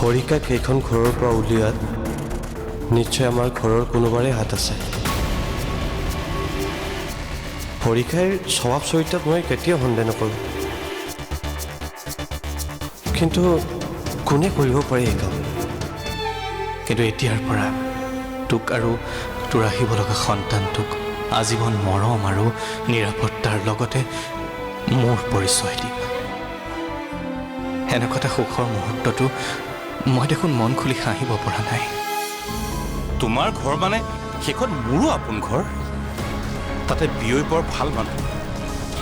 হৰিকাক এইখন ঘৰৰ পৰা উলিওৱাত নিশ্চয় আমাৰ ঘৰৰ কোনোবাৰে হাত আছে। হৰিকাইৰ স্বভাৱ চৰিত্ৰত মই কেতিয়াও সন্দেহ নকৰোঁ, কিন্তু কোনে কৰিব পাৰে এই কাম? কিন্তু এতিয়াৰ পৰা তোক আৰু তোৰ আহিব লগা সন্তানটোক আজীৱন মৰম আৰু নিৰাপত্তাৰ লগতে মোৰ পৰিচয় দিম। এনেকুৱা এটা সুখৰ মুহূৰ্তটো মই দেখোন মন খুলি হাঁহিব পৰা নাই। তোমাৰ ঘৰ মানে সেইখন মোৰো আপোন ঘৰ, তাতে বিয়ৈ বৰ ভাল মানুহ,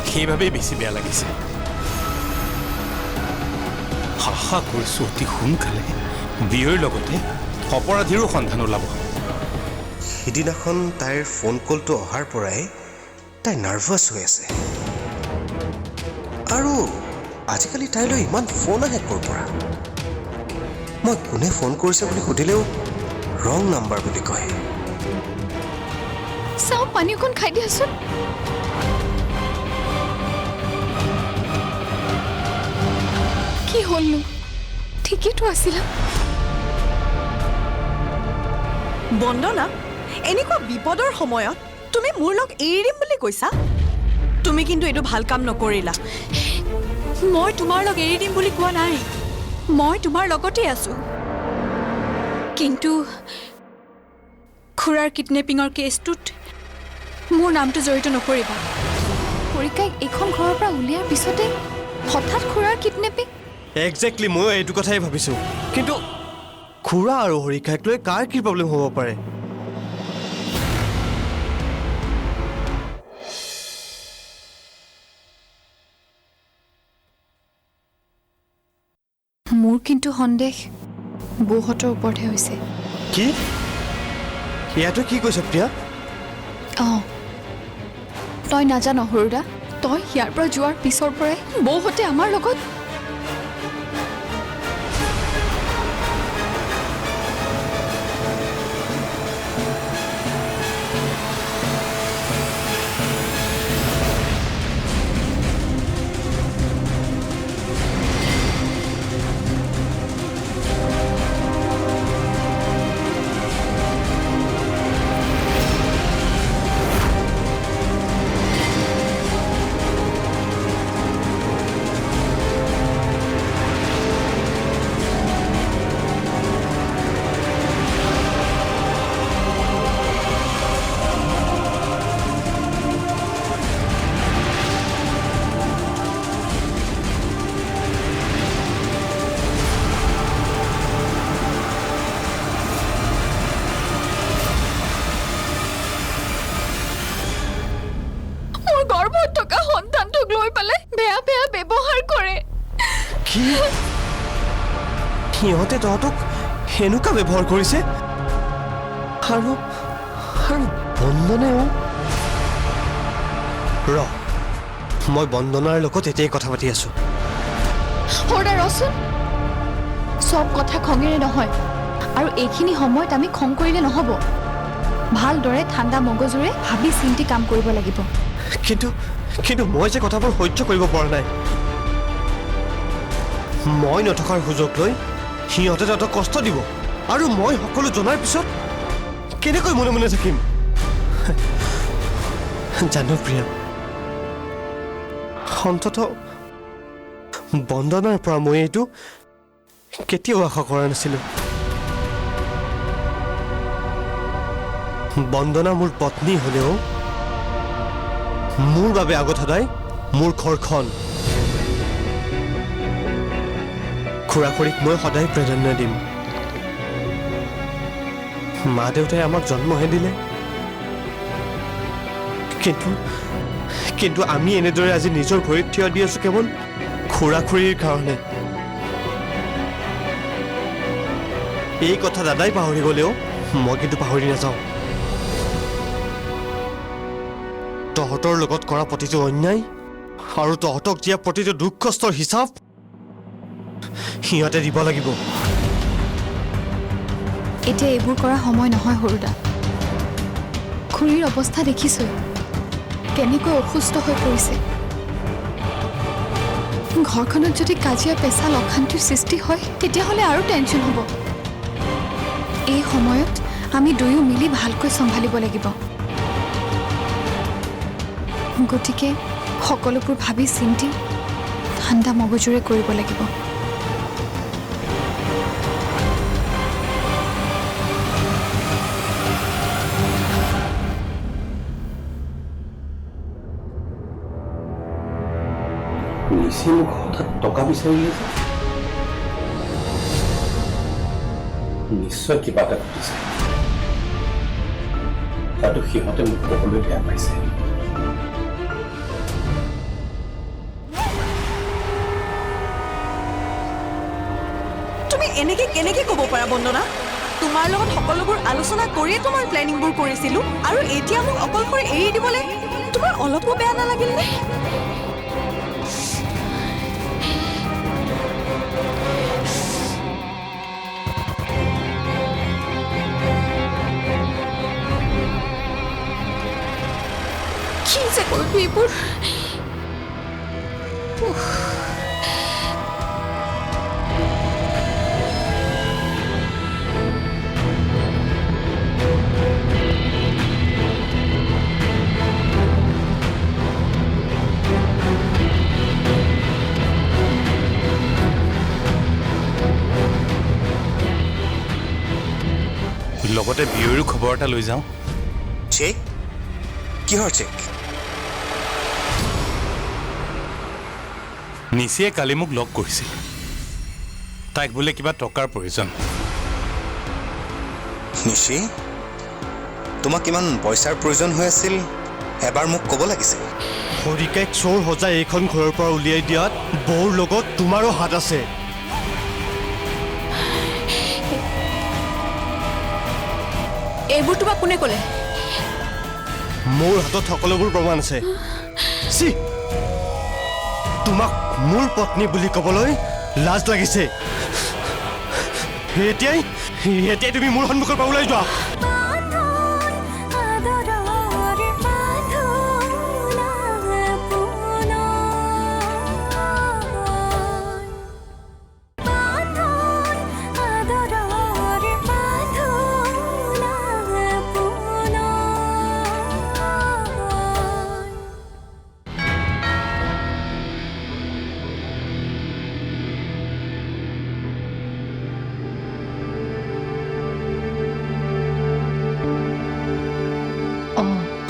সেইবাবেই বেছি বেয়া লাগিছে। আশা কৰিছোঁ অতি সোনকালে বিয়ৈৰ লগতে অপৰাধীৰো সন্ধান ওলাব। সিদিনাখন তাইৰ ফোন কলটো অহাৰ পৰাই তাই নাৰ্ভাছ হৈ আছে, আৰু আজিকালি তাইলৈ ইমান ফোন আহে ক'ৰ পৰা? মই কোনে ফোন কৰিছে বুলি সুধিলেও ৰং নাম্বাৰ বুলি কয়। চাওঁ, পানী অকণ খাই দিয়াচোন। কি হ'লনো? ঠিকেইতো আছিলা। বন্দনা, এনেকুৱা বিপদৰ সময়ত তুমি মোৰ লগ এৰি দিম বুলি কৈছা? তুমি কিন্তু এইটো ভাল কাম নকৰিলা। মই তোমাৰ লগ এৰি দিম বুলি কোৱা নাই, মই তোমাৰ লগতে আছো। কিন্তু খুৰাৰ কিডনেপিঙৰ কেছটোত মোৰ নামটো জড়িত নকৰিবা। হৰিকাইক এইখন ঘৰৰ পৰা উলিয়াৰ পিছতে হঠাৎ খুৰাৰ কিডনেপিং? একজেক্টলি ময়ো এইটো কথাই ভাবিছোঁ, কিন্তু খুৰা আৰু হৰিকাইক লৈ কাৰ কি প্ৰব্লেম হ'ব পাৰে? মোৰ কিন্তু সন্দেহ বৌহঁতৰ ওপৰতহে হৈছে। কি? ইয়াতো কি কৈছ প্ৰিয়া? অঁ, তই নাজান সৰুদা, তই ইয়াৰ পৰা যোৱাৰ পিছৰ পৰাই বৌহঁতে আমাৰ লগত গৰ্ভত থকা সন্তানটোক লৈ পেলাই বেয়া বেয়া ব্যৱহাৰ কৰে। কি? সিহঁতে তহঁতক সেনেকুৱা ব্যৱহাৰ কৰিছে? আৰু বন্দনাও? মই বন্দনাৰ লগত এতিয়াই কথা পাতি আছো। সৰুদা ৰচোন, চব কথা খঙেৰে নহয়, আৰু এইখিনি সময়ত আমি খং কৰিলে নহ'ব। ভালদৰে ঠাণ্ডা মগজুৰে ভাবি চিন্তি কাম কৰিব লাগিব। কিন্তু মই যে কথাবোৰ সহ্য কৰিব পৰা নাই। মই নথকাৰ সুযোগ লৈ সিহঁতে তহঁতক কষ্ট দিব, আৰু মই সকলো জনাৰ পিছত কেনেকৈ মনে মনে থাকিম? জানো প্ৰিয়া, অন্ততঃ বন্দনাৰ পৰা মই এইটো কেতিয়াও আশা কৰা নাছিলো। বন্দনা মোৰ পত্নী হলেও মোৰ বাবে আগত সদায় মোৰ ঘৰখন। খুৰা খুৰীক মই সদায় প্ৰাধান্য দিম। মা দেউতাই আমাক জন্মহে দিলে, কিন্তু আমি এনেদৰে আজি নিজৰ ভৰিত থিয় দি আছো কেৱল খুৰা খুৰীৰ কাৰণে। এই কথা দাদাই পাহৰি গলেও মই কিন্তু পাহৰি নাযাওঁ। তহঁতৰ লগত কৰা প্ৰতিটো অন্যায় আৰু তহঁতক দিয়া প্ৰতিটো দুখ কষ্টৰ হিচাপ সিহঁতে দিব লাগিব। এতিয়া এইবোৰ কৰা সময় নহয় সৰুদা। খুৰীৰ অৱস্থা দেখিছই, কেনেকৈ অসুস্থ হৈ পৰিছে। ঘৰখনত যদি কাজিয়া পেচাল অশান্তিৰ সৃষ্টি হয় তেতিয়াহ'লে আৰু টেনশ্যন হ'ব। এই সময়ত আমি দুয়ো মিলি ভালকৈ চম্ভালিব লাগিব। গতিকে সকলোবোৰ ভাবি চিন্তি ঠাণ্ডা মগজুৰে কৰিব লাগিব। নিচে মোক হঠাৎ টকা বিচাৰিলে যে নিশ্চয় কিবা এটা ঘটিছে। তাতো সিহঁতে মোক ক'বলৈ বেয়া পাইছে। তুমি এনেকে কেনেকে ক'ব পাৰা বন্দনা? তোমাৰ লগত সকলোবোৰ আলোচনা কৰিয়ে তোমাৰ প্লেনিংবোৰ কৰিছিলো আৰু এতিয়া মোক অকলশৰে এৰি দিবলৈ তোমাৰ অলপো বেয়া নালাগিল নে? কি যে কৰিবি এইবোৰ? লগতে বিয়ৈৰো খবৰ এটা লৈ যাওঁ। চেক? কিহৰ চেক? নিচিয়ে কালি মোক লগ কৰিছিল। তাইক বোলে কিবা টকাৰ প্ৰয়োজন। নিশি, তোমাক কিমান পইচাৰ প্ৰয়োজন হৈ আছিল এবাৰ মোক ক'ব লাগিছিল। হৰিকাইক চোৰ সজাই এইখন ঘৰৰ পৰা উলিয়াই দিয়াত বৌৰ লগত তোমাৰো হাত আছে। এইবোৰ তোমাক কোনে ক'লে? মোৰ হাতত সকলোবোৰ প্ৰমাণ আছে। চি, তোমাক মোৰ পত্নী বুলি ক'বলৈ লাজ লাগিছে। এতিয়াই তুমি মোৰ সন্মুখৰ পৰা ওলাই যোৱা।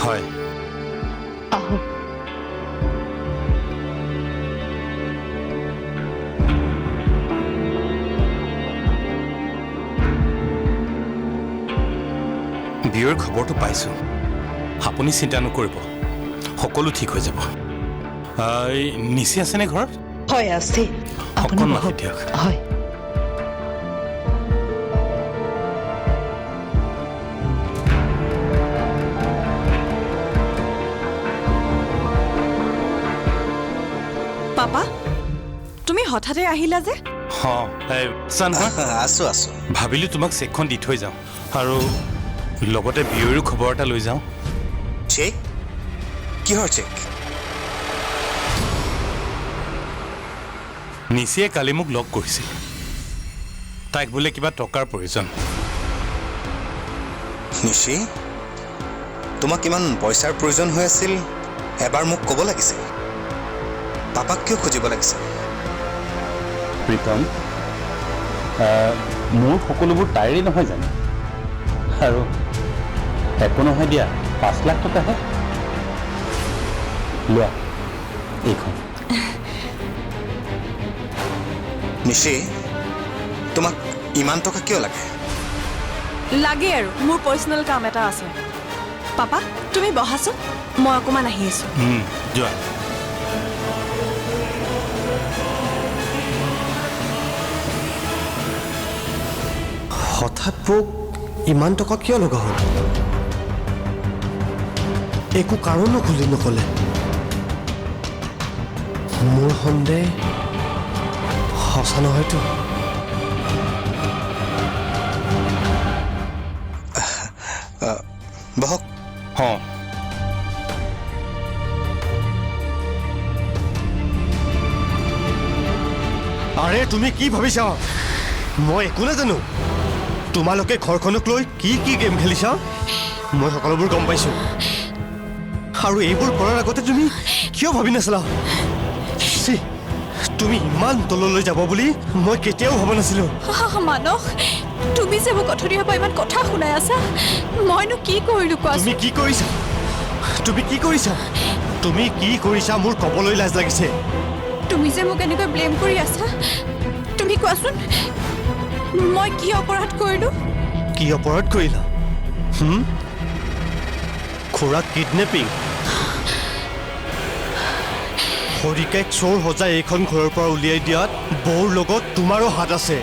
হয়, আহক। বিয়ৈৰ খবৰটো পাইছোঁ। আপুনি চিন্তা নকৰিব, সকলো ঠিক হৈ যাব। নিচি আছেনে ঘৰত? হয় আছে। অকণ মাতি দিয়ক। হয়। পাপা, তুমি হঠাতে আহিলা যে? আছো আছো। ভাবিলোঁ তোমাক চেকখন দি থৈ যাওঁ আৰু লগতে বিয়ৈৰো খবৰ এটা লৈ যাওঁ। চেক? কিহৰ চেক? নিচিয়ে কালি মোক লগ কৰিছিল। তাইক বোলে কিবা টকাৰ প্ৰয়োজন। নিশি, তোমাক কিমান পইচাৰ প্ৰয়োজন হৈ আছিল এবাৰ মোক ক'ব লাগিছিল। পাপাক কিয় খুজিব লাগিছিল? প্ৰীতম, মোৰ সকলোবোৰ তাইৰেই নহয় জানো? আৰু একো নহয় দিয়া, 5 লাখ টকাহে। লোৱা এইখন। নিশি, তোমাক ইমান টকা কিয় লাগে? লাগে আৰু মোৰ পাৰ্চনেল কাম এটা আছে। পাপা, তুমি বহাচোন, মই অকণমান আহি আছোঁ। যোৱা। হঠাৎ মোক ইমান টকা কিয় লগা হ'ল? একো কাৰণো খুলি নক'লে। মোৰ সন্দেহ সঁচা নহয়তো। বহক। অঁ, আৰে তুমি কি ভাবিছা মই একো নাজানো তোমালোকে ঘৰখনক লৈ কি কি গেম খেলিছা মই সকলোবোৰ গম পাইছোঁ আৰু এইবোৰ কৰাৰ আগতে তুমি কিয় ভাবি নাছিলা ছি, তুমি ইমান তললৈ যাব বুলি মই কেতিয়াও ভবা নাছিলোঁ মানস তুমি যে মোক অথনি পৰা ইমান কথা শুনাই আছা মইনো কি কৰিলোঁ কোৱাচোন তুমি কি কৰিছা তুমি কি কৰিছা তুমি কি কৰিছা মোৰ ক'বলৈ লাজ লাগিছে তুমি যে মোক এনেকৈ ব্লেম কৰি আছা তুমি কোৱাচোন মই কি অপৰাধ কৰিলোঁ কি অপৰাধ কৰিলা খুৰাক কিডনেপিং হৰিকাইক চোৰ সজাই এইখন ঘৰৰ পৰা উলিয়াই দিয়াত বৌৰ লগত তোমাৰো হাত আছে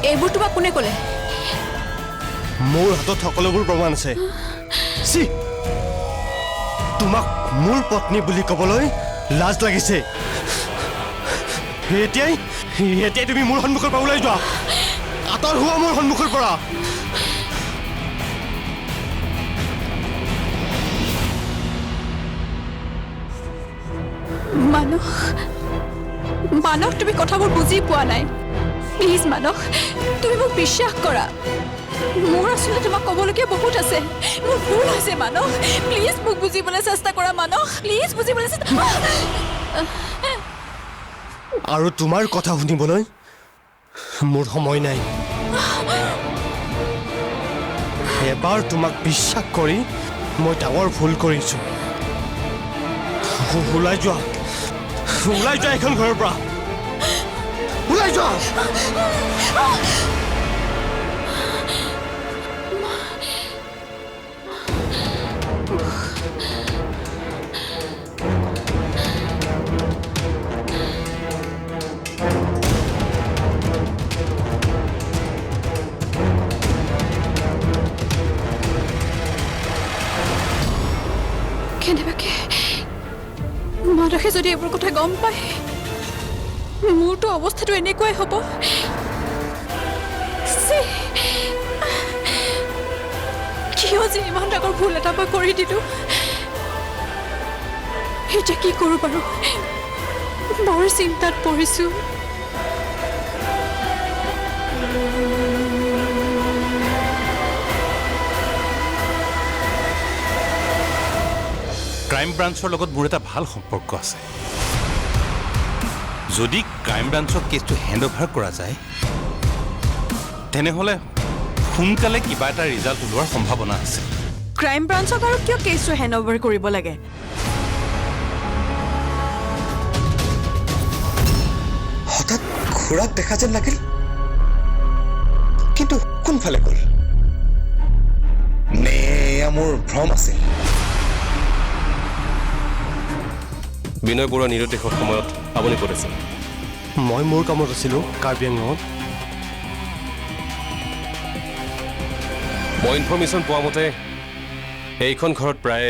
এইবোৰ তোমাক কোনে ক'লে মোৰ হাতত সকলোবোৰ প্ৰমাণ আছে চি তোমাক মোৰ পত্নী বুলি ক'বলৈ লাজ লাগিছে এতিয়াই তুমি মোৰ সন্মুখৰ পৰা ওলাই যোৱা আঁতৰ হোৱা মোৰ সন্মুখৰ পৰা মানস তুমি কথাবোৰ বুজি পোৱা নাই প্লিজ মানস তুমি মোক বিশ্বাস কৰা মোৰ আচলতে তোমাক ক'বলগীয়া বহুত আছে মোৰ ভুল হৈছে মানস প্লিজ মোক বুজিবলৈ চেষ্টা কৰা মানস প্লিজ বুজিবলৈ চেষ্টা আৰু তোমাৰ কথা শুনিবলৈ মোৰ সময় নাই এবাৰ তোমাক বিশ্বাস কৰি মই ডাঙৰ ভুল কৰিছোঁ ওলাই যোৱা এইখন ঘৰৰ পৰা ওলাই যোৱা কেনেবাকে মানসে যদি এইবোৰ কথা গম পায় মোৰতো অৱস্থাটো এনেকুৱাই হ'ব কিয় যে ইমান ডাঙৰ ভুল এটা মই কৰি দিলোঁ এতিয়া কি কৰোঁ বাৰু বৰ চিন্তাত পৰিছোঁ ক্ৰাইম ব্ৰাঞ্চৰ লগত মোৰ এটা ভাল সম্পৰ্ক আছে যদি ক্ৰাইম ব্ৰাঞ্চৰ কেছটো হেণ্ড অভাৰ কৰা যায় তেনেহ'লে সোনকালে কিবা এটা ৰিজাল্ট ওলোৱাৰ সম্ভাৱনা আছে ক্ৰাইম ব্ৰাঞ্চক আৰু কিয় কেছটো হেণ্ড অভাৰ কৰিব লাগে হঠাৎ খুৰাক দেখা যেন লাগিল কিন্তু কোনফালে গ'ল নে এয়া মোৰ ভ্ৰম আছিল বিনয় বৰুৱা নিৰুদ্দেশৰ সময়ত আপুনি ক'ত আছিল মই মোৰ কামত আছিলোঁ কাৰ্বি আংলঙত মই ইনফৰ্মেশ্যন পোৱা মতে এইখন ঘৰত প্ৰায়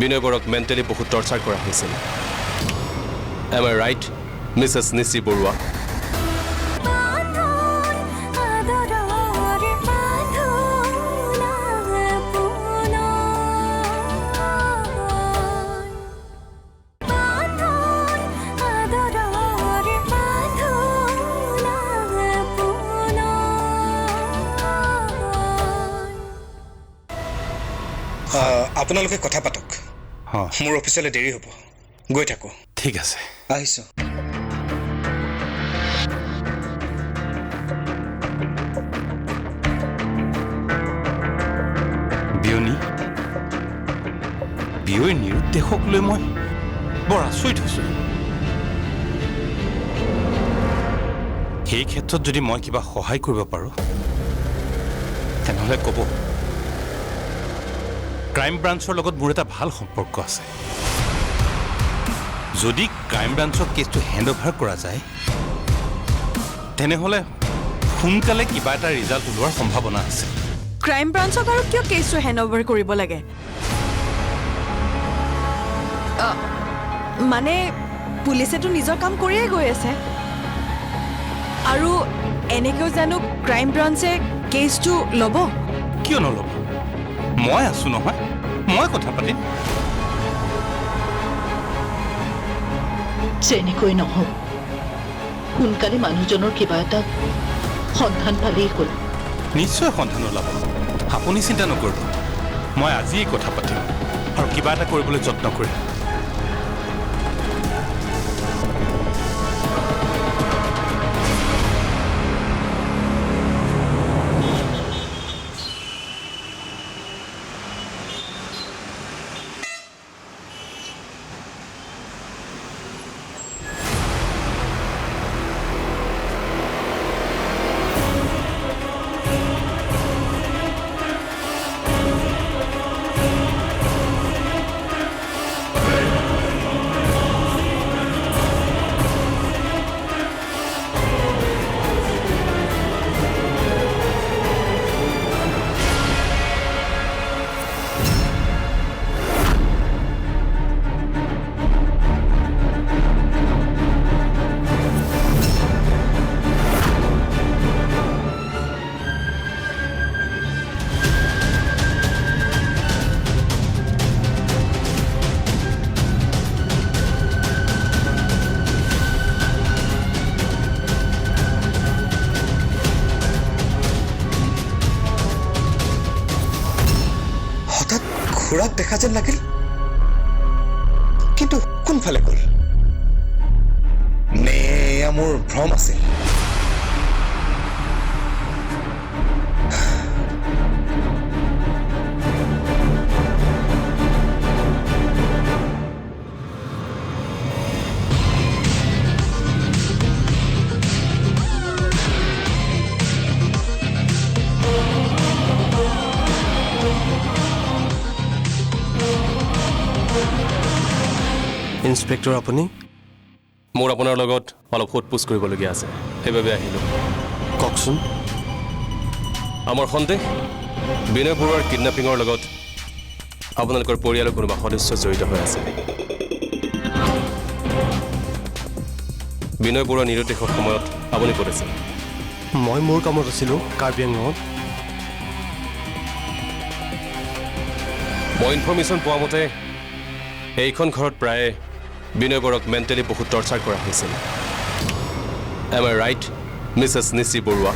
বিনয় বৰুৱাক মেণ্টেলি বহুত টৰ্চাৰ কৰা হৈছিল এম আই ৰাইট মিছেছ নিশি বৰুৱা আপোনালোকে কথা পাতক মোৰ অফিচলৈ দেৰি হ'ব গৈ থাকোঁ ঠিক আছে আহিছোঁ বিয়ৈৰ নিৰুদ্দেশক লৈ মই বৰ আচৰিত হৈছোঁ সেই ক্ষেত্ৰত যদি মই কিবা সহায় কৰিব পাৰোঁ তেনেহ'লে ক'ব ক্ৰাইম ব্ৰাঞ্চৰ লগত মোৰ এটা ভাল সম্পৰ্ক আছে যদি ক্ৰাইম ব্ৰাঞ্চৰ কেছটো হেণ্ড অভাৰ কৰা যায় তেনেহ'লে সোনকালে কিবা এটা ৰিজাল্ট ওলোৱাৰ সম্ভাৱনা আছে ক্ৰাইম ব্ৰাঞ্চক আৰু কিয় কেছটো হেণ্ড অভাৰ কৰিব লাগে মানে পুলিচেতো নিজৰ কাম কৰিয়ে গৈ আছে আৰু এনেকৈও জানো ক্ৰাইম ব্ৰাঞ্চে কেছটো ল'ব কিয় নল'ব মই আছোঁ নহয় মই কথা পাতিম যেনেকৈ নহওক সোনকালে মানুহজনৰ কিবা এটা সন্ধান পালেই হ'ল। নিশ্চয় সন্ধান ওলাব, আপুনি চিন্তা নকৰিব। মই আজিয়েই কথা পাতিম আৰু কিবা এটা কৰিবলৈ যত্ন কৰিম। খুৰাক দেখা যেন লাগিল, কিন্তু কোনফালে গ'ল? নে এয়া মোৰ ভ্ৰম আছিল? ইন্সপেক্টৰ আপুনি? মোৰ আপোনাৰ লগত অলপ সোধপোছ কৰিবলগীয়া আছে, সেইবাবে আহিলোঁ। কওকচোন। আমাৰ সন্দেহ বিনয় বৰুৱাৰ কিডনেপিঙৰ লগত আপোনালোকৰ পৰিয়ালৰ কোনোবা সদস্য জড়িত হৈ আছে। বিনয় বৰুৱাৰ নিৰুদ্দেশৰ সময়ত আপুনি ক'ত আছিল? মই মোৰ কামত আছিলোঁ কাৰ্বি আংলঙত। মই ইনফৰ্মেশ্যন পোৱা মতে এইখন ঘৰত প্ৰায় বিনয় বৰুৱাক মেণ্টেলি বহুত টৰ্চাৰ কৰা হৈছিল। এম আই ৰাইট মিছেছ নিচি বৰুৱা?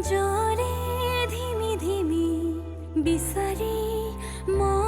জৰে ধিমি ধিমি বিচাৰি মই